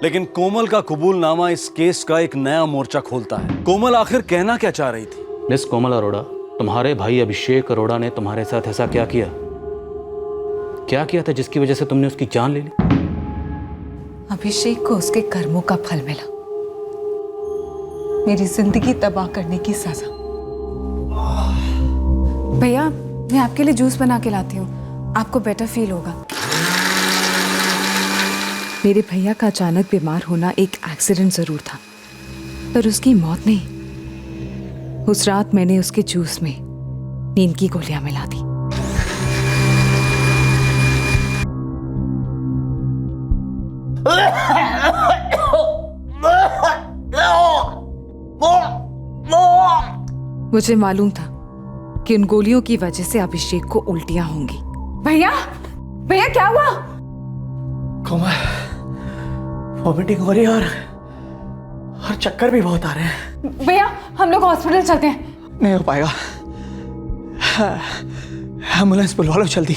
लेकिन कोमल का कबूलनामा इस केस का एक नया मोर्चा खोलता है। कोमल आखिर कहना क्या चाह रही थी? मिस कोमल अरोड़ा, तुम्हारे भाई अभिषेक अरोड़ा ने तुम्हारे साथ ऐसा क्या किया? क्या किया था जिसकी वजह से तुमने उसकी जान ले ली? अभिषेक को उसके कर्मों का फल मिला, मेरी जिंदगी तबाह करने की सजा। भैया, मैं आपके लिए जूस बना के लाती हूँ, आपको बेटर फील होगा। मेरे भैया का अचानक बीमार होना एक एक्सीडेंट जरूर था, पर उसकी मौत नहीं। उस रात मैंने उसके जूस में नींद की गोलियां मिला दी। मुझे मालूम था कि उन गोलियों की वजह से अभिषेक को उल्टियां होंगी। भैया, भैया क्या हुआ? कोमल, वॉमिटिंग हो रही है और चक्कर भी बहुत आ रहे हैं। भैया, हम लोग हॉस्पिटल चलते हैं। नहीं हो पाएगा, एम्बुलेंस बुलवा लो जल्दी।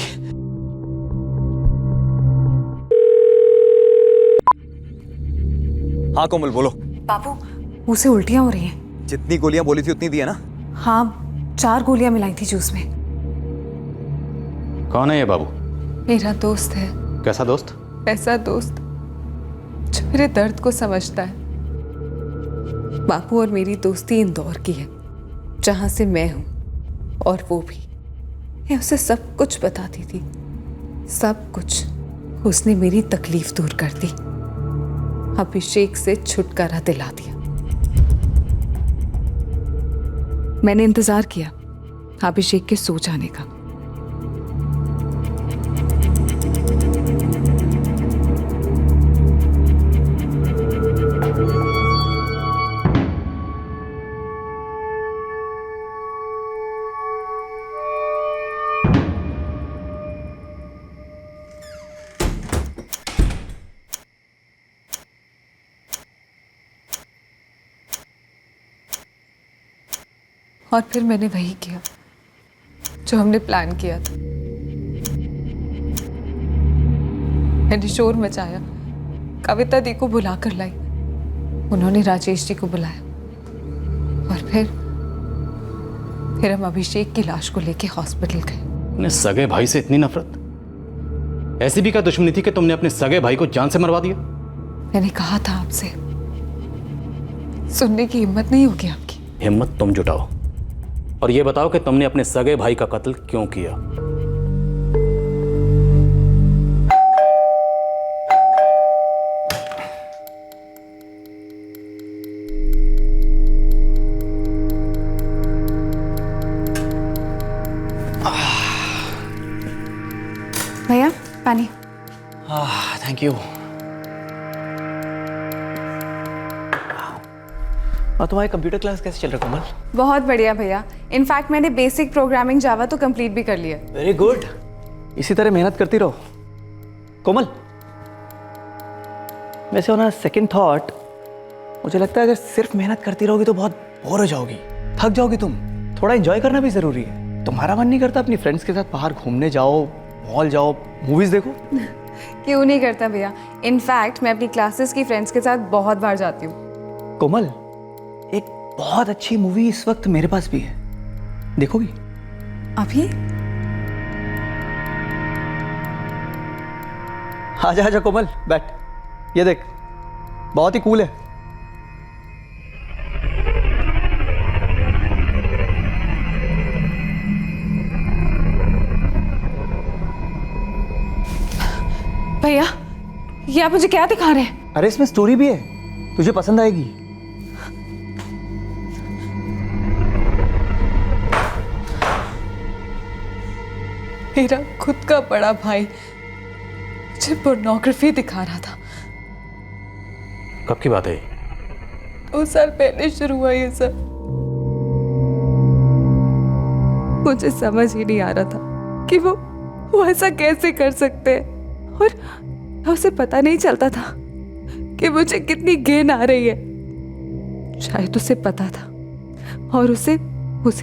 हाँ कोमल बोलो। बाबू, मुझसे उल्टियां हो रही हैं। जितनी गोलियां बोली थी उतनी दी है ना? हाँ, 4 गोलियां मिलाई थी जूस में। कौन है ये बाबू? मेरा दोस्त है। कैसा दोस्त? ऐसा दोस्त जो मेरे दर्द को समझता है। बापू और मेरी दोस्ती इंदौर की है, जहां से मैं हूं, और वो भी। मैं उसे सब कुछ बताती थी, सब कुछ। उसने मेरी तकलीफ दूर कर दी, अभिषेक से छुटकारा दिला दिया। मैंने इंतजार किया अभिषेक के सो जाने का। और फिर मैंने वही किया जो हमने प्लान किया था। मैंने शोर मचाया, कविता दी को बुला कर लाई, उन्होंने राजेश जी को बुलाया, और फिर हम अभिषेक की लाश को लेके हॉस्पिटल गए। अपने सगे भाई से इतनी नफरत? ऐसी भी क्या दुश्मनी थी कि तुमने अपने सगे भाई को जान से मरवा दिया? मैंने कहा था आपसे, सुनने की हिम्मत नहीं होगी आपकी। हिम्मत तुम जुटाओ और ये बताओ कि तुमने अपने सगे भाई का कत्ल क्यों किया? भैया, पानी। Thank you. और तुम्हारी कंप्यूटर क्लास कैसे चल रहा है कोमल? बहुत बढ़िया भैया। इनफैक्ट मैंने बेसिक प्रोग्रामिंग जावा तो कंप्लीट भी कर लिया। वेरी गुड, इसी तरह मेहनत करती रहो कोमल। वैसे ऑन सेकंड थॉट, मुझे लगता है अगर सिर्फ मेहनत करती रहोगी तो बहुत बोर हो जाओगी, थक जाओगी तुम। थोड़ा एंजॉय करना भी जरूरी है। तुम्हारा मन नहीं करता अपनी फ्रेंड्स के साथ बाहर घूमने जाओ, मॉल जाओ, मूवीज देखो? क्यों नहीं करता भैया। इनफैक्ट मैं अपनी क्लासेस की फ्रेंड्स के साथ बहुत बार जाती हूँ। कोमल, एक बहुत अच्छी मूवी इस वक्त मेरे पास भी है, देखोगी? अभी? आजा आजा कोमल, बैठ, ये देख, बहुत ही कूल है। भैया, ये आप मुझे क्या दिखा रहे हैं? अरे इसमें स्टोरी भी है, तुझे पसंद आएगी। मेरा खुद का बड़ा भाई मुझे पोर्नोग्राफी दिखा रहा था। कब की बात है? 2 साल पहले शुरू हुआ ये सब। मुझे समझ ही नहीं आ रहा था कि वो ऐसा कैसे कर सकते हैं, और उसे पता नहीं चलता था कि मुझे कितनी घिन आ रही है। शायद उसे पता था, और उसे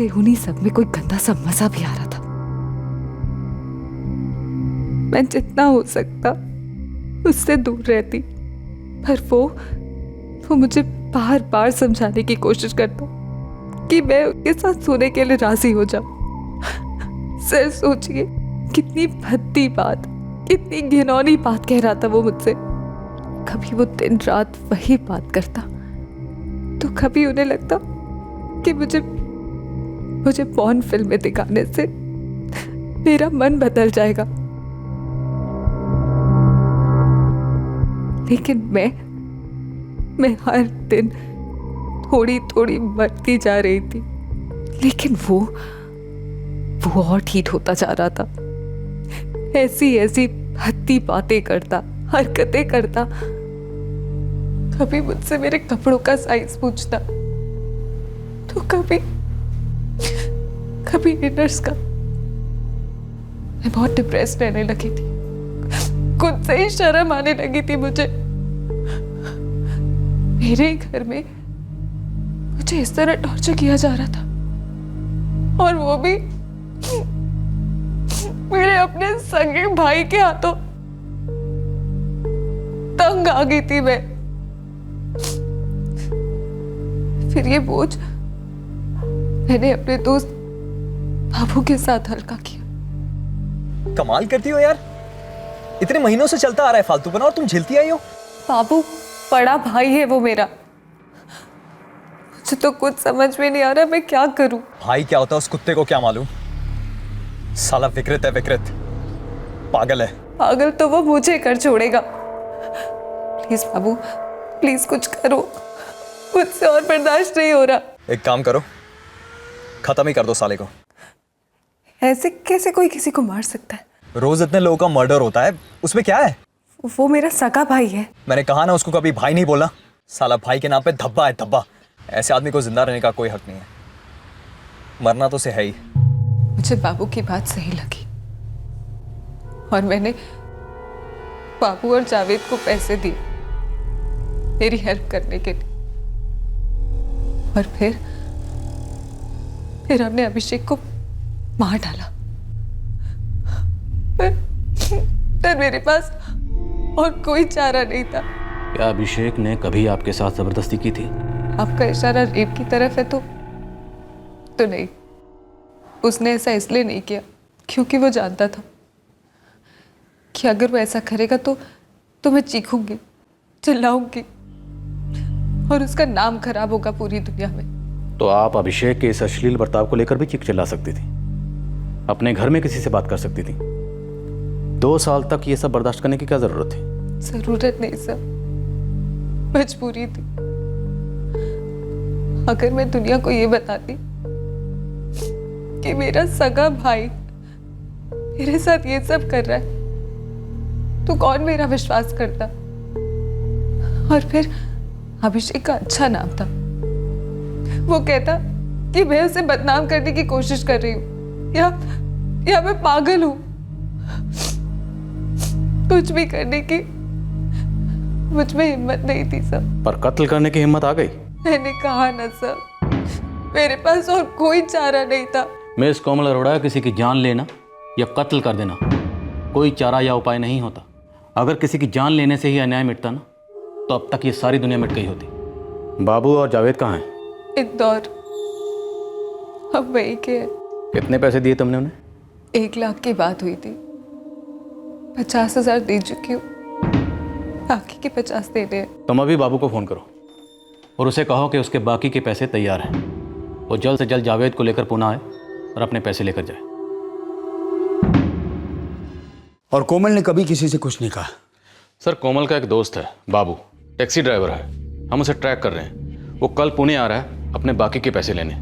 उन्हीं सब में कोई गंदा सा मजा भी आ रहा था। मैं जितना हो सकता उससे दूर रहती, पर वो मुझे बार बार समझाने की कोशिश करता कि मैं उसके साथ सोने के लिए राजी हो जाऊं। सर सोचिए कितनी भद्दी बात, कितनी घिनौनी बात कह रहा था वो मुझसे। कभी वो दिन रात वही बात करता तो कभी उन्हें लगता कि मुझे पॉर्न फिल्में दिखाने से मेरा मन बदल जाएगा। लेकिन मैं हर दिन थोड़ी थोड़ी मरती जा रही थी, लेकिन वो और ठीक होता जा रहा था। ऐसी भद्दी बातें करता, हरकतें करता। कभी मुझसे मेरे कपड़ों का साइज पूछता तो कभी इनर्स का। मैं बहुत डिप्रेस्ड रहने लगी थी, खुद से ही शर्म आने लगी थी मुझे। मेरे घर में मुझे इस तरह टॉर्चर किया जा रहा था, और वो भी मेरे अपने सगे भाई के हाथों। तंग आ गई थी मैं। फिर ये बोझ मैंने अपने दोस्त बाबू के साथ हल्का किया। कमाल करती हो यार, इतने महीनों से चलता आ रहा है फालतूपना और तुम झेलती आई हो। बाबू बड़ा भाई है वो मेरा। मुझे तो कुछ समझ में नहीं आ रहा मैं क्या करूं। भाई क्या होता है उस कुत्ते को क्या मालूम। साला विकृत है, विकृत पागल है। पागल तो वो मुझे कर छोड़ेगा। प्लीज बाबू, प्लीज कुछ करो, मुझसे और बर्दाश्त नहीं हो रहा। एक काम करो, खत्म ही कर दो साले को। ऐसे कैसे कोई किसी को मार सकता है? रोज इतने लोगों का मर्डर होता है, उसमें क्या है? वो मेरा सगा भाई है। मैंने कहा ना उसको कभी भाई नहीं बोलना। साला भाई के नाम पे धब्बा है, धब्बा। ऐसे आदमी को जिंदा रहने का कोई हक नहीं है, मरना तो से है ही। मुझे बाबू की बात सही लगी और मैंने बाबू और जावेद को पैसे दिए मेरी हेल्प करने के लिए। और फिर हमने अभिषेक को मार डाला। पर मेरे पास और कोई चारा नहीं था। क्या अभिषेक ने कभी आपके साथ जबरदस्ती की थी? आपका इशारा रेप की तरफ है तो नहीं। उसने ऐसा इसलिए नहीं किया क्योंकि वो जानता था कि अगर वो ऐसा करेगा तो मैं चीखूंगी, चिल्लाऊंगी और उसका नाम खराब होगा पूरी दुनिया में। तो आप अभिषेक के इस अश्लील बर्ताव को लेकर भी चीख चिल्ला सकती थी, अपने घर में किसी से बात कर सकती थी। 2 साल तक ये सब बर्दाश्त करने की क्या जरूरत थी? जरूरत नहीं सर, मजबूरी थी। अगर मैं दुनिया को ये बताती कि मेरा सगा भाई मेरे साथ ये सब कर रहा है तो कौन मेरा विश्वास करता? और फिर अभिषेक का अच्छा नाम था। वो कहता कि मैं उसे बदनाम करने की कोशिश कर रही हूं या मैं पागल हूं। कुछ भी करने की मुझ में हिम्मत नहीं थी सर। पर कत्ल करने की हिम्मत आ गई। मैंने कहा ना सर, मेरे पास और कोई चारा नहीं था। मिस कोमल अरोड़ा, किसी की जान लेना या कत्ल कर देना कोई चारा या उपाय नहीं होता। अगर किसी की जान लेने से ही अन्याय मिटता ना तो अब तक ये सारी दुनिया मिट गई होती। बाबू और जावेद कहाँ हैं? इंदौर, अब वही के है। कितने पैसे दिए तुमने उन्हें? 1 लाख की बात हुई थी, 50,000 दे चुकी हूँ, बाकी के 50 देने हैं। तुम अभी बाबू को फ़ोन करो और उसे कहो कि उसके बाकी के पैसे तैयार हैं। वो जल्द से जल्द जावेद को लेकर पुणे आए और अपने पैसे लेकर जाए। और कोमल ने कभी किसी से कुछ नहीं कहा? सर, कोमल का एक दोस्त है बाबू, टैक्सी ड्राइवर है। हम उसे ट्रैक कर रहे हैं। वो कल पुणे आ रहा है अपने बाकी के पैसे लेने।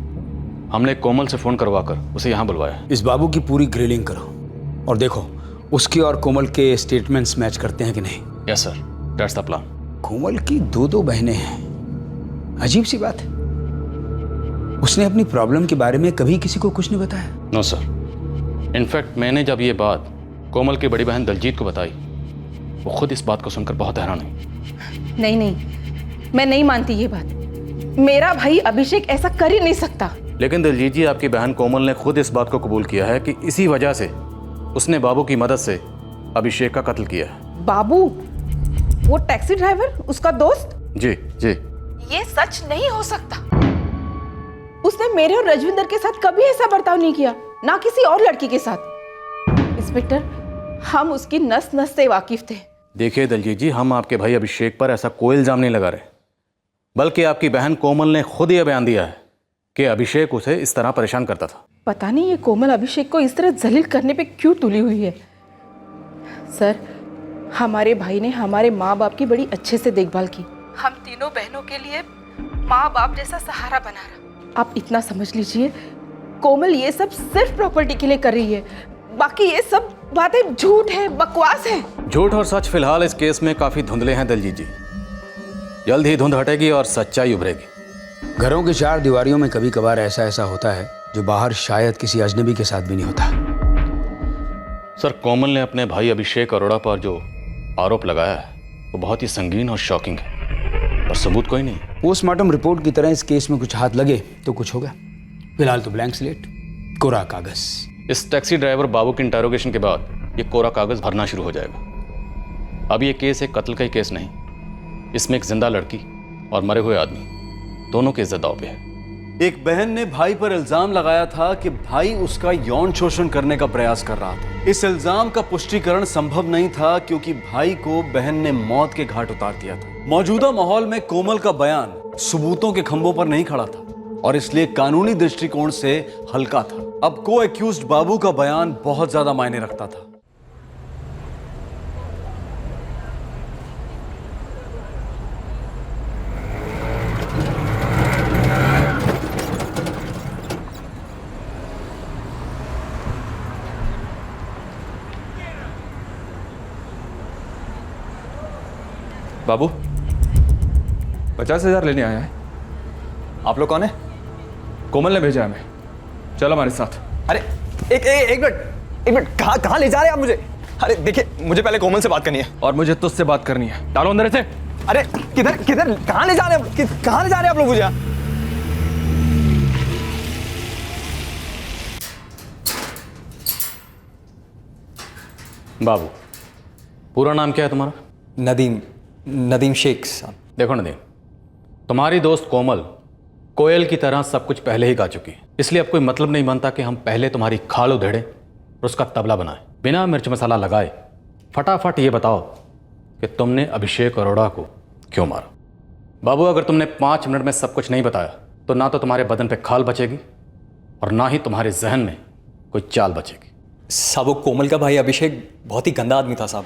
हमने कोमल से फ़ोन करवाकर उसे यहाँ बुलवाया। इस बाबू की पूरी ग्रिलिंग करो और देखो उसकी और कोमल के स्टेटमेंट्स मैच करते हैं कि नहीं। Yes sir, that's the plan. Komal की 2 बहनें हैं, अजीब सी बात है। उसने अपनी प्रॉब्लम के बारे में कभी किसी को कुछ नहीं बताया? नो सर, इनफैक्ट मैंने जब ये बात कोमल की बड़ी बहन दलजीत को बताई, वो खुद इस बात को सुनकर बहुत हैरान हुई। नहीं, मैं नहीं मानती ये बात। मेरा भाई अभिषेक ऐसा कर ही नहीं सकता। लेकिन दलजीत जी, आपकी बहन कोमल ने खुद इस बात को कबूल किया है कि इसी वजह से उसने बाबू की मदद से अभिषेक का कत्ल किया है। बाबू वो टैक्सी ड्राइवर उसका दोस्त? जी जी। ये सच नहीं हो सकता। उसने मेरे और रजविंदर के साथ कभी ऐसा बर्ताव नहीं किया, ना किसी और लड़की के साथ। इंस्पेक्टर, हम उसकी नस नस से वाकिफ थे। देखिए दलजीत जी, हम आपके भाई अभिषेक पर ऐसा कोई इल्ज़ाम नहीं लगा रहे, बल्कि आपकी बहन कोमल ने खुद यह बयान दिया है कि अभिषेक उसे इस तरह परेशान करता था। पता नहीं ये कोमल अभिषेक को इस तरह जलील करने पे क्यों तुली हुई है। सर, हमारे भाई ने हमारे माँ बाप की बड़ी अच्छे से देखभाल की। हम तीनों बहनों के लिए माँ बाप जैसा सहारा बना रहा। आप इतना समझ लीजिए, कोमल ये सब सिर्फ प्रॉपर्टी के लिए कर रही है, बाकी ये सब बातें झूठ है, बकवास है। झूठ और सच फिलहाल इस केस में काफ़ी धुंधले हैं दलजीत जी। जल्द ही धुंध हटेगी और सच्चाई उभरेगी। घरों की चार दीवारियों में कभी कभार ऐसा ऐसा होता है जो बाहर शायद किसी अजनबी के साथ भी नहीं होता। सर, कोमल ने अपने भाई अभिषेक अरोड़ा पर जो आरोप लगाया है वो बहुत ही संगीन और शॉकिंग है, और सबूत कोई नहीं। पोस्टमार्टम रिपोर्ट की तरह इस केस में कुछ हाथ लगे तो कुछ होगा। फिलहाल तो ब्लैंक स्लेट, कोरा कागज। इस टैक्सी ड्राइवर बाबू के इंटरोगेशन के बाद ये कोरा कागज भरना शुरू हो जाएगा। अब ये केस एक कत्ल का ही केस नहीं, इसमें एक जिंदा लड़की और मरे हुए आदमी दोनों के इज्जत दांव पे है। एक बहन ने भाई पर इल्जाम लगाया था कि भाई उसका यौन शोषण करने का प्रयास कर रहा था। इस इल्जाम का पुष्टिकरण संभव नहीं था क्योंकि भाई को बहन ने मौत के घाट उतार दिया था। मौजूदा माहौल में कोमल का बयान सबूतों के खंभों पर नहीं खड़ा था और इसलिए कानूनी दृष्टिकोण से हल्का था। अब को एक्यूज्ड बाबू का बयान बहुत ज्यादा मायने रखता था। बाबू, 50,000 लेने आया है। आप लोग कौन है? कोमल ने भेजा है हमें, चलो हमारे साथ। अरे एक मिनट, कहाँ ले जा रहे हैं आप मुझे? अरे देखिए, मुझे पहले कोमल से बात करनी है। और मुझे तुझसे बात करनी है। डालो अंदर से। अरे किधर कहाँ ले जा रहे हैं? कहाँ ले जा रहे हैं आप लोग मुझे? बाबू, पूरा नाम क्या है तुम्हारा? नदीम शेख साहब। देखो नदीम, तुम्हारी दोस्त कोमल कोयल की तरह सब कुछ पहले ही गा चुकी है, इसलिए अब कोई मतलब नहीं बनता कि हम पहले तुम्हारी खाल उधेड़ें और उसका तबला बनाएं। बिना मिर्च मसाला लगाए फटाफट ये बताओ कि तुमने अभिषेक अरोड़ा को क्यों मारा। बाबू, अगर तुमने 5 मिनट में सब कुछ नहीं बताया तो ना तो तुम्हारे बदन पे खाल बचेगी और ना ही तुम्हारे जहन में कोई चाल बचेगी। साहब, वो कोमल का भाई अभिषेक बहुत ही गंदा आदमी था साहब।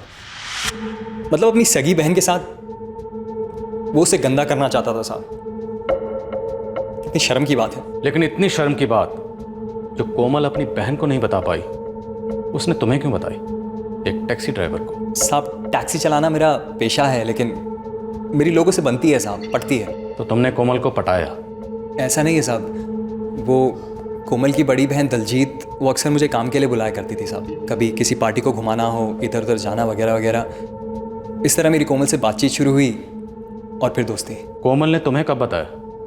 मतलब अपनी सगी बहन के साथ वो उसे गंदा करना चाहता था साहब। इतनी शर्म की बात है। लेकिन इतनी शर्म की बात जो कोमल अपनी बहन को नहीं बता पाई, उसने तुम्हें क्यों बताई, एक टैक्सी ड्राइवर को? साहब, टैक्सी चलाना मेरा पेशा है, लेकिन मेरी लोगों से बनती है साहब, पटती है। तो तुमने कोमल को पटाया? ऐसा नहीं है साहब। वो कोमल की बड़ी बहन दलजीत, वो अक्सर मुझे काम के लिए बुलाया करती थी साहब। कभी किसी पार्टी को घुमाना हो, इधर उधर जाना वगैरह वगैरह। इस तरह मेरी कोमल से बातचीत शुरू हुई और फिर दोस्ती। कोमल ने तुम्हें कब बताया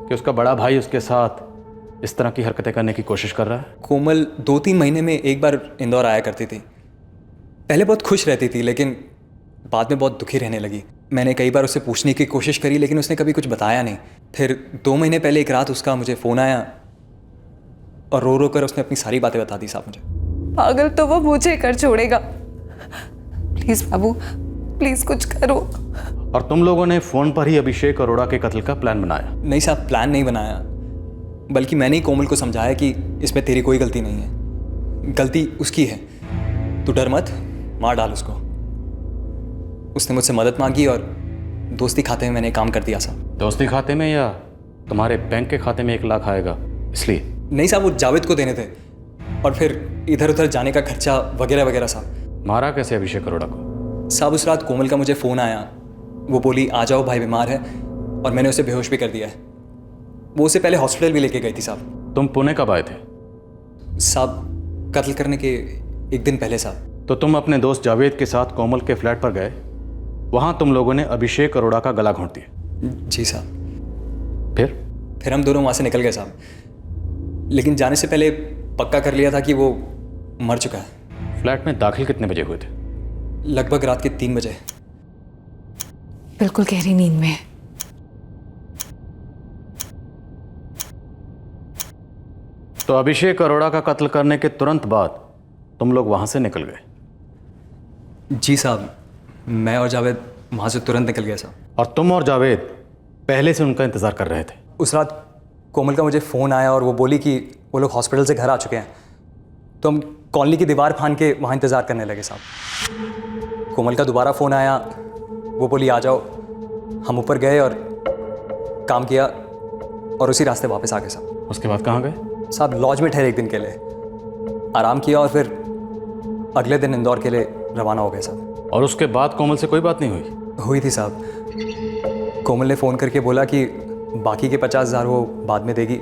कि उसका बड़ा भाई उसके साथ इस तरह की हरकतें करने की कोशिश कर रहा है? कोमल 2-3 महीने में एक बार इंदौर आया करती थी। पहले बहुत खुश रहती थी, लेकिन बाद में बहुत दुखी रहने लगी। मैंने कई बार उससे पूछने की कोशिश करी, लेकिन उसने कभी कुछ बताया नहीं। फिर 2 महीने पहले एक रात उसका मुझे फ़ोन आया और रो रो कर उसने अपनी सारी बातें बता दी साहब मुझे। पागल तो वो मुझे कर छोड़ेगा। प्लीज बाबू, प्लीज कुछ करो। और तुम लोगों ने फ़ोन पर ही अभिषेक अरोड़ा के कत्ल का प्लान बनाया? नहीं साहब, प्लान नहीं बनाया, बल्कि मैंने ही कोमल को समझाया कि इसमें तेरी कोई गलती नहीं है, गलती उसकी है। तू डर मत, मार डाल उसको। उसने मुझसे मदद मांगी और दोस्ती खाते में मैंने काम कर दिया साहब। दोस्ती खाते में या तुम्हारे बैंक के खाते में 1 लाख आएगा इसलिए? नहीं साहब, वो जावेद को देने थे और फिर इधर उधर जाने का खर्चा वगैरह वगैरह साहब। मारा कैसे अभिषेक अरोड़ा को? साहब, उस रात कोमल का मुझे फ़ोन आया। वो बोली आ जाओ भाई बीमार है, और मैंने उसे बेहोश भी कर दिया है। वो उसे पहले हॉस्पिटल भी लेके गई थी साहब। तुम पुणे कब आए थे? साहब, कत्ल करने के 1 दिन पहले साहब। तो तुम अपने दोस्त जावेद के साथ कोमल के फ्लैट पर गए, वहाँ तुम लोगों ने अभिषेक अरोड़ा का गला घोंट दिया? जी साहब। फिर हम दोनों वहाँ से निकल गए साहब, लेकिन जाने से पहले पक्का कर लिया था कि वो मर चुका है। फ्लैट में दाखिल कितने बजे हुए थे? लगभग रात के 3 बजे। बिल्कुल गहरी नींद में है। तो अभिषेक अरोड़ा का कत्ल करने के तुरंत बाद तुम लोग वहां से निकल गए? जी साहब, मैं और जावेद वहाँ से तुरंत निकल गए साहब। और तुम और जावेद पहले से उनका इंतजार कर रहे थे? उस रात कोमल का मुझे फ़ोन आया और वो बोली कि वो लोग हॉस्पिटल से घर आ चुके हैं, तो हम कॉलोनी की दीवार फांद के वहाँ इंतज़ार करने लगे साहब। कोमल का दोबारा फ़ोन आया, वो बोली आ जाओ। हम ऊपर गए और काम किया और उसी रास्ते वापस आ गए साहब। उसके बाद कहाँ गए? साहब लॉज में ठहरे एक दिन के लिए, आराम किया और फिर अगले दिन इंदौर के लिए रवाना हो गए साहब। और उसके बाद कोमल से कोई बात नहीं हुई? हुई थी साहब। कोमल ने फ़ोन करके बोला कि बाकी के 50,000 वो बाद में देगी।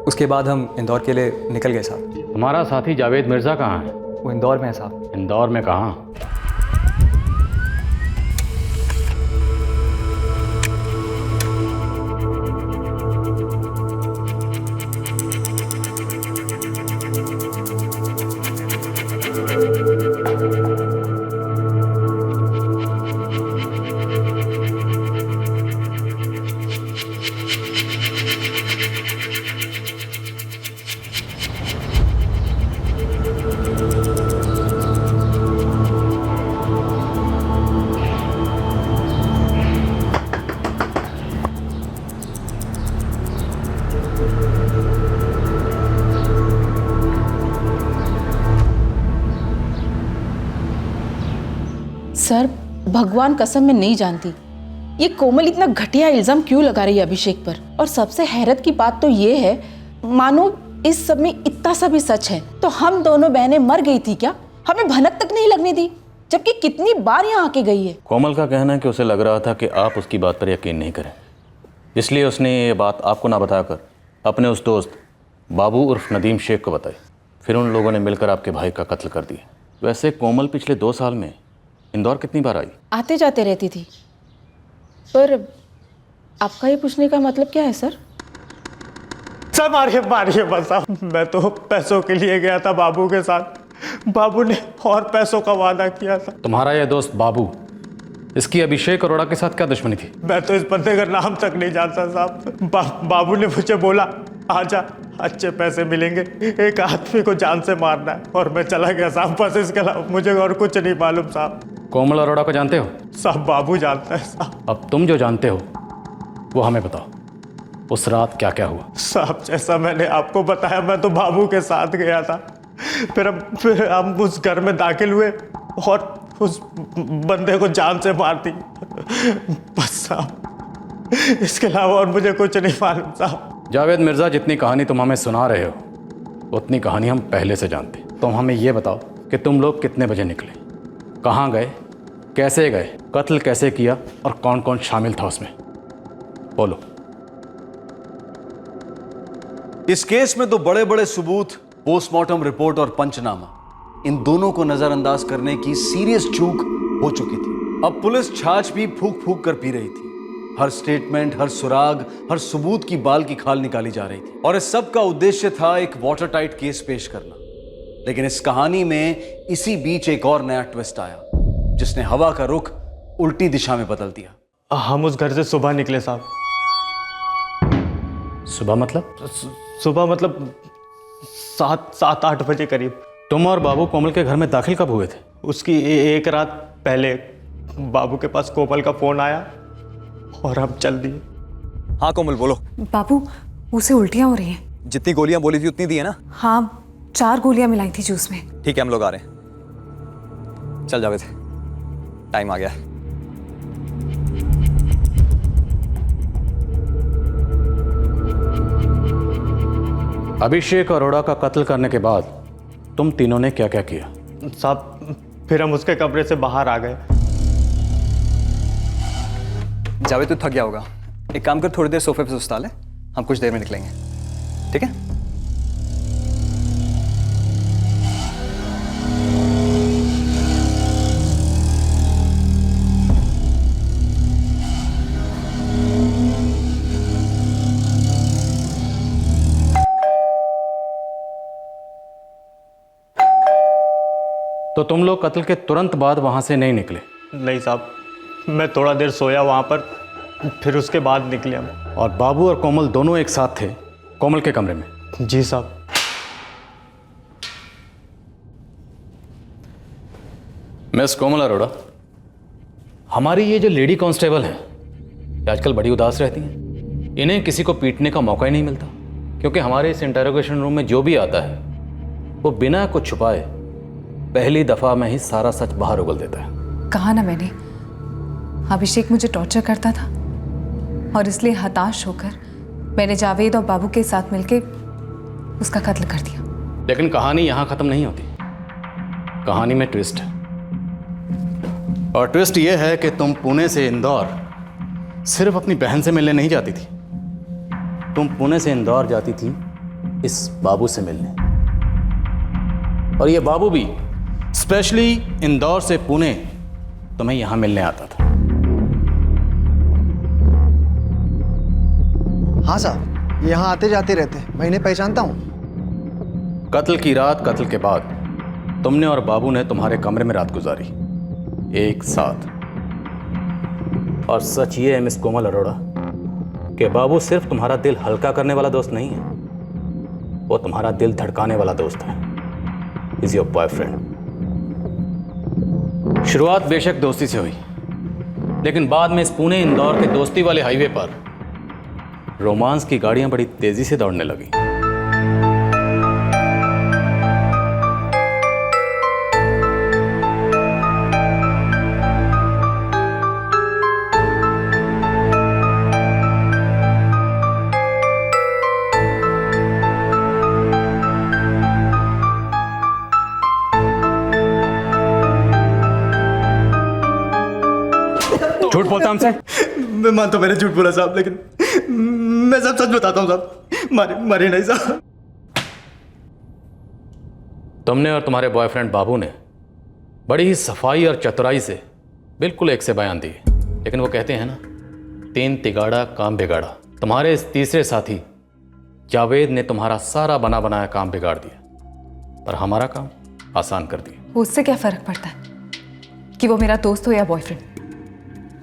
उसके बाद हम इंदौर के लिए निकल गए साहब। तुम्हारा साथी जावेद मिर्ज़ा कहाँ है? वो इंदौर में है साहब। इंदौर में कहाँ? सर भगवान कसम मैं नहीं जानती ये कोमल इतना घटिया इल्जाम क्यों लगा रही है अभिषेक पर। और सबसे हैरत की बात तो ये है, मानो इस सब में इतना सा भी सच है तो हम दोनों बहनें मर गई थी क्या? हमें भनक तक नहीं लगने दी, जबकि कितनी बार यहाँ आके गई है। कोमल का कहना है कि उसे लग रहा था कि आप उसकी बात पर यकीन नहीं करें, इसलिए उसने ये बात आपको ना बताकर अपने उस दोस्त बाबू उर्फ नदीम शेख को बताई। फिर उन लोगों ने मिलकर आपके भाई का कत्ल कर दिया। वैसे कोमल पिछले 2 साल में इंदौर कितनी बार आई? आते जाते रहती थी। पर आपका ये पूछने का मतलब क्या है सर? सर मारिए मारिए बस साहब, मैं तो पैसों के लिए गया था बाबू के साथ। बाबू ने और पैसों का वादा किया था। तुम्हारा यह दोस्त बाबू, इसकी अभिषेक अरोड़ा के साथ क्या दुश्मनी थी? मैं तो इस बंदे का नाम तक नहीं जानता साहब। बाबू ने मुझे बोला आजा, अच्छे पैसे मिलेंगे, एक आदमी को जान से मारना है, और मैं चला गया साहब। बस इसके अलावा मुझे और कुछ नहीं मालूम साहब। कोमल अरोड़ा को जानते हो? साहब बाबू जानता है साहब। अब तुम जो जानते हो वो हमें बताओ, उस रात क्या क्या हुआ? साहब जैसा मैंने आपको बताया, मैं तो बाबू के साथ गया था। फिर हम उस घर में दाखिल हुए और उस बंदे को जान से मार दी। बस साहब, इसके अलावा और मुझे कुछ नहीं मालूम साहब। जावेद मिर्ज़ा, जितनी कहानी तुम हमें सुना रहे हो उतनी कहानी हम पहले से जानते। तुम हमें ये बताओ कि तुम लोग कितने बजे निकले, कहाँ गए, कैसे गए, कत्ल कैसे किया और कौन कौन शामिल था उसमें, बोलो। इस केस में 2 बड़े बड़े सबूत, पोस्टमार्टम रिपोर्ट और पंचनामा, इन दोनों को नजरअंदाज करने की सीरियस चूक हो चुकी थी। अब पुलिस छाछ भी फूक फूक कर पी रही थी। हर स्टेटमेंट, हर सुराग, हर सबूत की बाल की खाल निकाली जा रही थी, और इस सब का उद्देश्य था एक वाटर टाइट केस पेश करना। लेकिन इस कहानी में इसी बीच एक और नया ट्विस्ट आया, जिसने हवा का रुख उल्टी दिशा में बदल दिया। हम उस घर से सुबह निकले साहब। सुबह मतलब? सुबह मतलब 7-8 बजे करीब। तुम और बाबू कोमल के घर में दाखिल कब हुए थे? उसकी एक रात पहले बाबू के पास कोमल का फोन आया और हम चल दिए। हाँ कोमल बोलो। बाबू, उसे उल्टियाँ हो रही हैं। जितनी गोलियां बोली थी उतनी दी है ना? हाँ, 4 गोलियां मिलाई थी जूस में। ठीक है, हम लोग आ रहे हैं। चल जावेद, टाइम आ गया है। अभिषेक अरोड़ा का कत्ल करने के बाद तुम तीनों ने क्या क्या किया? साहब फिर हम उसके कमरे से बाहर आ गए। जावेद तू थक गया होगा, एक काम कर, थोड़ी देर सोफे पे सुस्ता ले, हम कुछ देर में निकलेंगे, ठीक है? तो तुम लोग कत्ल के तुरंत बाद वहां से नहीं निकले? नहीं साहब, मैं थोड़ा देर सोया वहाँ पर, फिर उसके बाद निकले हम। और बाबू और कोमल दोनों एक साथ थे कोमल के कमरे में? जी साहब। मिस कोमल अरोड़ा, हमारी ये जो लेडी कांस्टेबल हैं ये आजकल बड़ी उदास रहती हैं। इन्हें किसी को पीटने का मौका ही नहीं मिलता, क्योंकि हमारे इस इंटरोगेशन रूम में जो भी आता है वो बिना कुछ छुपाए पहली दफा में ही सारा सच बाहर उगल देता है। कहा ना मैंने, अभिषेक मुझे टॉर्चर करता था और इसलिए हताश होकर मैंने जावेद और बाबू के साथ मिलकर उसका कत्ल कर दिया। लेकिन कहानी यहां खत्म नहीं होती, कहानी में ट्विस्ट है। और ट्विस्ट ये है कि तुम पुणे से इंदौर सिर्फ अपनी बहन से मिलने नहीं जाती थी, तुम पुणे से इंदौर जाती थी इस बाबू से मिलने। और ये बाबू भी स्पेशली इंदौर से पुणे तुम्हें यहां मिलने आता था। हाँ साहब, यहाँ आते जाते रहते, मैं इन्हें पहचानता हूँ। कत्ल की रात, कत्ल के बाद तुमने और बाबू ने तुम्हारे कमरे में रात गुजारी एक साथ। और सच ये है मिस कोमल अरोड़ा कि बाबू सिर्फ तुम्हारा दिल हल्का करने वाला दोस्त नहीं है, वो तुम्हारा दिल धड़काने वाला दोस्त है। Is your boyfriend. शुरुआत बेशक दोस्ती से हुई, लेकिन बाद में इस पुणे इंदौर के दोस्ती वाले हाईवे पर रोमांस की गाड़ियां बड़ी तेजी से दौड़ने लगी। झूठ बोलता हमसे? मैं मानता हूँ मैंने झूठ बोला साहब, लेकिन मैं सब सच बताता हूँ साहब। मारे नहीं साहब। तुमने और तुम्हारे बॉयफ्रेंड बाबू ने बड़ी ही सफाई और चतुराई से बिल्कुल एक से बयान दिए, लेकिन वो कहते हैं ना, तीन तिगाड़ा काम बिगाड़ा। तुम्हारे इस तीसरे साथी जावेद ने तुम्हारा सारा बना बनाया काम बिगाड़ दिया और हमारा काम आसान कर दिया। उससे क्या फर्क पड़ता है कि वो मेरा दोस्त हो या बॉयफ्रेंड?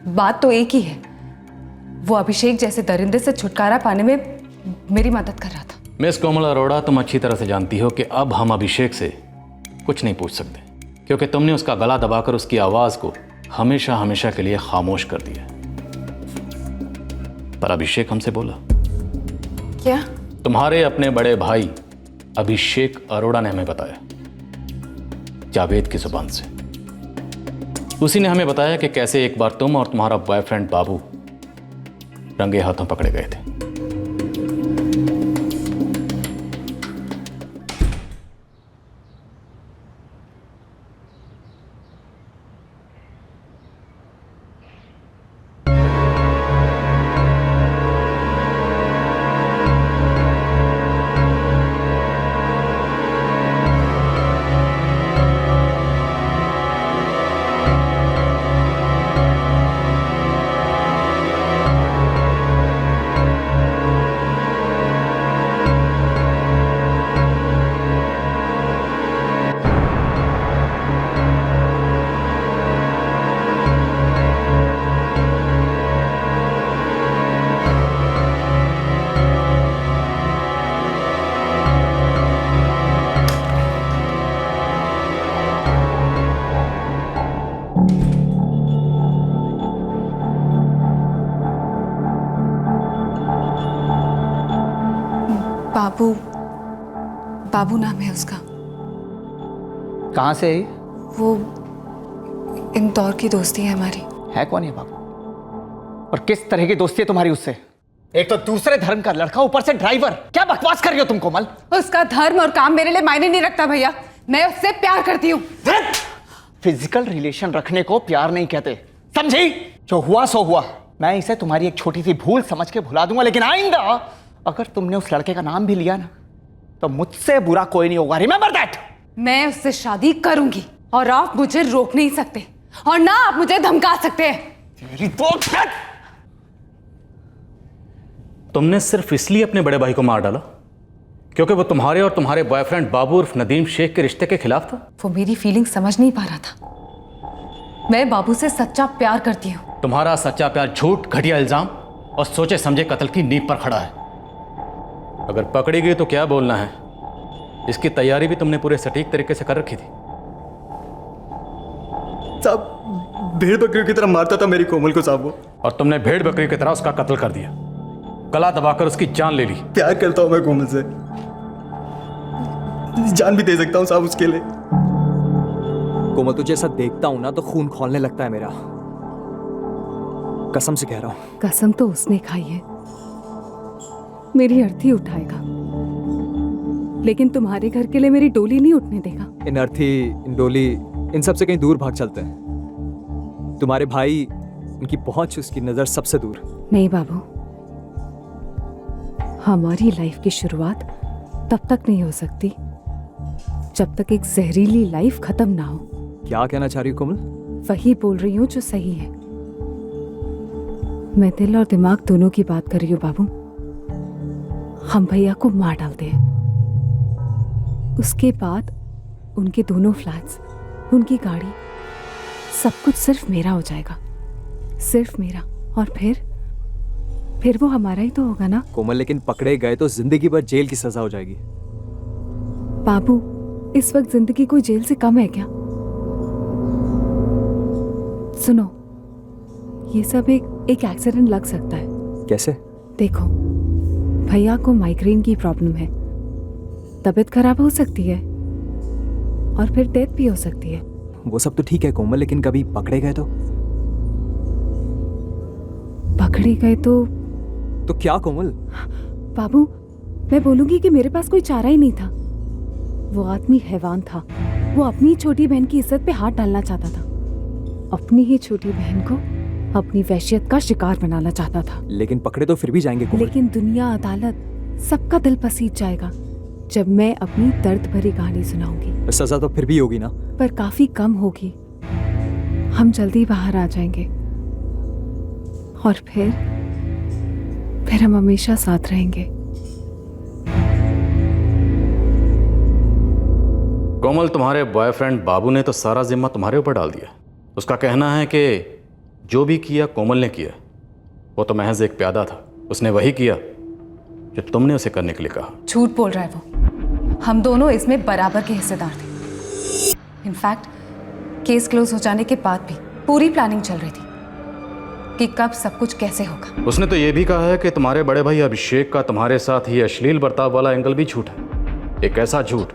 बात तो एक ही है, वो अभिषेक जैसे दरिंदे से छुटकारा पाने में मेरी मदद कर रहा था। मिस कोमल अरोड़ा, तुम अच्छी तरह से जानती हो कि अब हम अभिषेक से कुछ नहीं पूछ सकते, क्योंकि तुमने उसका गला दबाकर उसकी आवाज को हमेशा हमेशा के लिए खामोश कर दिया। पर अभिषेक हमसे बोला। क्या? तुम्हारे अपने बड़े भाई अभिषेक अरोड़ा ने हमें बताया, जावेद की जुबान से। उसी ने हमें बताया कि कैसे एक बार तुम और तुम्हारा बॉयफ्रेंड बाबू रंगे हाथों पकड़े गए थे। बाबू नाम है उसका। कहाँ से है? वो इंदौर की दोस्ती है हमारी। है कौन है बाबू? और किस तरह की दोस्ती है तुम्हारी उससे? एक तो दूसरे धर्म का लड़का, ऊपर से ड्राइवर। क्या बकवास कर रही हो तुम कोमल? उसका धर्म और काम मेरे लिए मायने नहीं रखता भैया, मैं उससे प्यार करती हूँ। फिजिकल रिलेशन रखने को प्यार नहीं कहते, समझी? जो हुआ सो हुआ। मैं इसे तुम्हारी एक छोटी सी भूल समझ के भुला दूंगा, लेकिन आइंदा अगर तुमने उस लड़के का नाम भी लिया ना, तो मुझसे बुरा कोई नहीं होगा। Remember that. मैं उससे शादी करूंगी और आप मुझे रोक नहीं सकते, और ना आप मुझे धमका सकते हैं। तेरी तो तुमने सिर्फ इसलिए अपने बड़े भाई को मार डाला क्योंकि वो तुम्हारे और तुम्हारे बॉयफ्रेंड बाबू उर्फ नदीम शेख के रिश्ते के खिलाफ था? वो मेरी फीलिंग समझ नहीं पा रहा था। मैं बाबू से सच्चा प्यार करती हूँ तुम्हारा सच्चा प्यार झूठ, घटिया इल्जाम और सोचे समझे कत्ल की नींव पर खड़ा है। अगर पकड़ी गई तो क्या बोलना है, इसकी तैयारी भी तुमने पूरे सटीक तरीके से कर रखी थी। साहब भेड़ बकरियों की तरह मारता था मेरी कोमल को साहब वो। और तुमने भेड़ बकरी की तरह उसका कत्ल कर दिया, गला दबाकर उसकी जान ले ली। प्यार करता हूं मैं कोमल से, जान भी दे सकता हूं साहब उसके लिए। कोमल तुझे ऐसा देखता हूं ना तो खून खौलने लगता है मेरा, कसम से कह रहा हूं। कसम तो उसने खाई है, मेरी अर्थी उठाएगा, लेकिन तुम्हारे घर के लिए मेरी डोली नहीं उठने देगा। इन अर्थी, इन डोली, इन सब से कहीं दूर भाग चलते हैं। तुम्हारे भाई, इनकी पहुंच, उसकी नजर सबसे दूर। नहीं बाबू, हमारी लाइफ की शुरुआत तब तक नहीं हो सकती जब तक एक जहरीली लाइफ खत्म ना हो। क्या कहना चाह रही हो कोमल? वही बोल रही हूँ जो सही है। मैं दिल और दिमाग दोनों की बात कर रही हूँ बाबू। हम भैया को मार डालते हैं, उसके बाद उनके दोनों फ्लैट्स, उनकी गाड़ी, सब कुछ सिर्फ मेरा हो जाएगा, सिर्फ मेरा। और फिर वो हमारा ही तो होगा ना कोमल। लेकिन पकड़े गए तो जिंदगी भर जेल की सजा हो जाएगी। बाबू, इस वक्त जिंदगी कोई जेल से कम है क्या? सुनो, ये सब एक एक्सीडेंट लग सकता है। कैसे? देखो, भैया को माइग्रेन की प्रॉब्लम है, तबीयत खराब हो सकती है और फिर डेथ भी हो सकती है। वो सब तो ठीक है कोमल, लेकिन कभी पकड़े गए तो? पकड़े गए तो क्या कोमल? बाबू, मैं बोलूंगी कि मेरे पास कोई चारा ही नहीं था। वो आदमी हैवान था, वो अपनी छोटी बहन की इज्जत पे हाथ डालना चाहता था, अपनी ही छोटी बहन को अपनी वहशियत का शिकार बनाना चाहता था। लेकिन पकड़े तो फिर भी जाएंगे कोमल। लेकिन दुनिया, अदालत, सबका दिल पसीज जाएगा जब मैं अपनी दर्द भरी कहानी सुनाऊंगी। सजा तो फिर भी होगी ना? पर काफी कम होगी। हम जल्दी बाहर आ जाएंगे और फिर हम हमेशा साथ रहेंगे। कोमल, तुम्हारे बॉयफ्रेंड बाबू ने तो सारा जिम्मा तुम्हारे ऊपर डाल दिया। उसका कहना है कि जो भी किया कोमल ने किया, वो तो महज एक प्यादा था, उसने वही किया जो तुमने उसे करने के लिए कहा। झूठ बोल रहा है वो, हम दोनों इसमें बराबर के हिस्सेदार थे। इनफैक्ट केस क्लोज हो जाने के बाद भी पूरी प्लानिंग चल रही थी कि कब सब कुछ कैसे होगा। उसने तो ये भी कहा है कि तुम्हारे बड़े भाई अभिषेक का तुम्हारे साथ ही अश्लील बर्ताव वाला एंगल भी झूठ है, एक ऐसा झूठ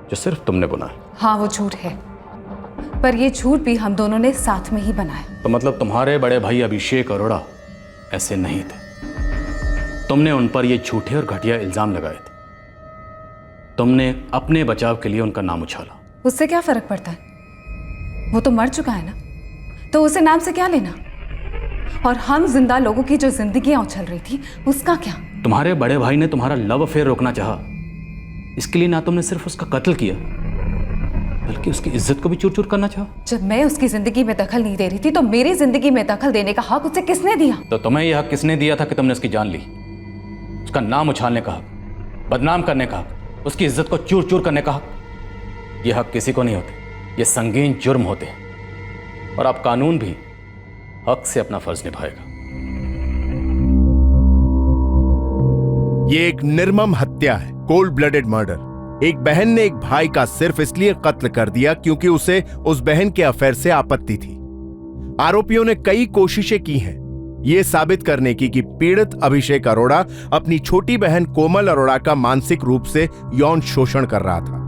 जो सिर्फ तुमने बुना है। हाँ, वो झूठ है, पर ये झूठ भी हम दोनों ने साथ में ही बनाया। तो मतलब तुम्हारे बड़े भाई अभिषेक अरोड़ा ऐसे नहीं थे, तुमने उन पर ये झूठे और घटिया इल्जाम लगाए थे, तुमने अपने बचाव के लिए उनका नाम उछाला। उससे क्या फर्क पड़ता है, वो तो मर चुका है ना, तो उसे नाम से क्या लेना। और हम जिंदा लोगों की जो जिंदगियां उछल रही थी, उसका क्या। तुम्हारे बड़े भाई ने तुम्हारा लव अफेयर रोकना चाहा, इसके लिए ना तुमने सिर्फ उसका कत्ल किया बल्कि उसकी इज्जत को भी चूर चूर करना चाहा। जब मैं उसकी जिंदगी में दखल नहीं दे रही थी तो मेरी जिंदगी में दखल देने का हक उसे किसने दिया? तो तुम्हें यह हक किसने दिया था कि तुमने उसकी जान ली? उसका नाम उछालने का हक, बदनाम करने का हक, उसकी इज्जत को चूर चूर करने का हक। यह हक किसी को नहीं होते, ये संगीन जुर्म होते हैं और अब कानून भी हक से अपना फर्ज निभाएगा। ये एक निर्मम हत्या है, कोल्ड ब्लडेड मर्डर। एक बहन ने एक भाई का सिर्फ इसलिए कत्ल कर दिया क्योंकि उसे उस बहन के अफेयर से आपत्ति थी। आरोपियों ने कई कोशिशें की हैं ये साबित करने की कि पीड़ित अभिषेक अरोड़ा अपनी छोटी बहन कोमल अरोड़ा का मानसिक रूप से यौन शोषण कर रहा था,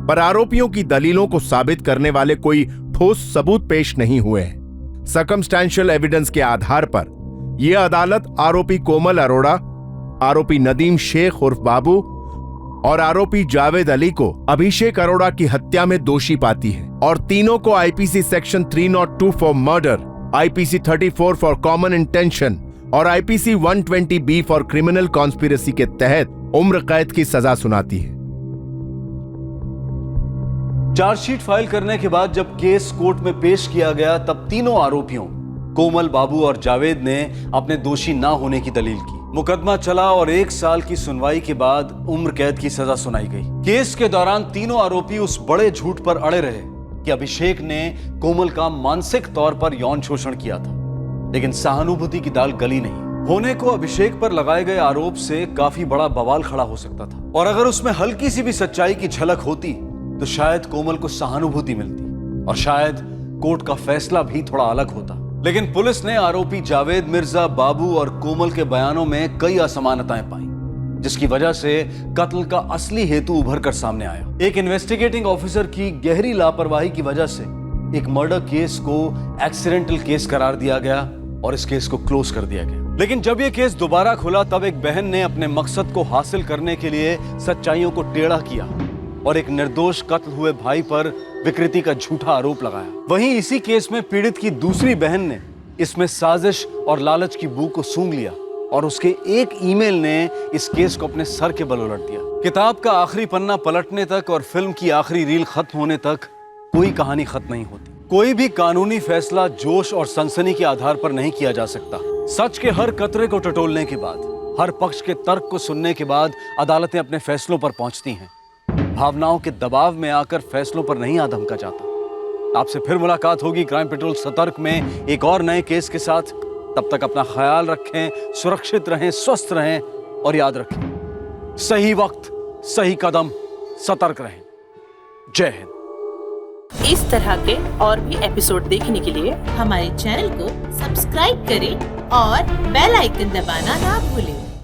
पर आरोपियों की दलीलों को साबित करने वाले कोई ठोस सबूत पेश नहीं हुए हैं। सर्कमस्टेंशियल एविडेंस के आधार पर यह अदालत आरोपी कोमल अरोड़ा, आरोपी नदीम शेख उर्फ बाबू और आरोपी जावेद अली को अभिषेक अरोड़ा की हत्या में दोषी पाती है और तीनों को IPC section 302 for murder, IPC 34 for common intention और IPC 120B for criminal conspiracy के तहत उम्र कैद की सजा सुनाती है। चार्जशीट फाइल करने के बाद जब केस कोर्ट में पेश किया गया तब तीनों आरोपियों कोमल, बाबू और जावेद ने अपने दोषी ना होने की दलील की। मुकदमा चला और 1 साल की सुनवाई के बाद उम्र कैद की सजा सुनाई गई। केस के दौरान तीनों आरोपी उस बड़े झूठ पर अड़े रहे कि अभिषेक ने कोमल का मानसिक तौर पर यौन शोषण किया था। लेकिन सहानुभूति की दाल गली नहीं। होने को अभिषेक पर लगाए गए आरोप से काफी बड़ा बवाल खड़ा हो सकता था, और अगर उसमें हल्की सी भी सच्चाई की झलक होती तो शायद कोमल को सहानुभूति मिलती और शायद कोर्ट का फैसला भी थोड़ा अलग होता। लेकिन पुलिस ने आरोपी जावेद मिर्जा, बाबू और कोमल के बयानों में कई असमानताएं पाई, जिसकी वजह से कत्ल का असली हेतु उभर कर सामने आया। एक इन्वेस्टिगेटिंग ऑफिसर की गहरी लापरवाही की वजह से एक मर्डर केस को एक्सीडेंटल केस करार दिया गया और इस केस को क्लोज कर दिया गया। लेकिन जब यह केस दोबारा खुला तब एक बहन ने अपने मकसद को हासिल करने के लिए सच्चाइयों को टेढ़ा किया और एक निर्दोष कत्ल हुए भाई पर विकृति का झूठा आरोप लगाया। वहीं इसी केस में पीड़ित की दूसरी बहन ने इसमें साजिश और लालच की बू को सूंघ लिया और उसके एक ईमेल ने इस केस को अपने सर के बल उलट दिया। किताब का आखिरी पन्ना पलटने तक और फिल्म की आखिरी रील खत्म होने तक कोई कहानी खत्म नहीं होती। कोई भी कानूनी फैसला जोश और सनसनी के आधार पर नहीं किया जा सकता। सच के हर कतरे को टटोलने के बाद, हर पक्ष के तर्क को सुनने के बाद अदालतें अपने फैसलों पर पहुंचती हैं। भावनाओं के दबाव में आकर फैसलों पर नहीं आदम का जाता। आपसे फिर मुलाकात होगी क्राइम पेट्रोल सतर्क में एक और नए केस के साथ। तब तक अपना ख्याल रखें, सुरक्षित रहें, स्वस्थ रहें और याद रखें, सही वक्त सही कदम, सतर्क रहें। जय हिंद। इस तरह के और भी एपिसोड देखने के लिए हमारे चैनल को सब्सक्राइब करें और बेल आइकन दबाना ना भूलें।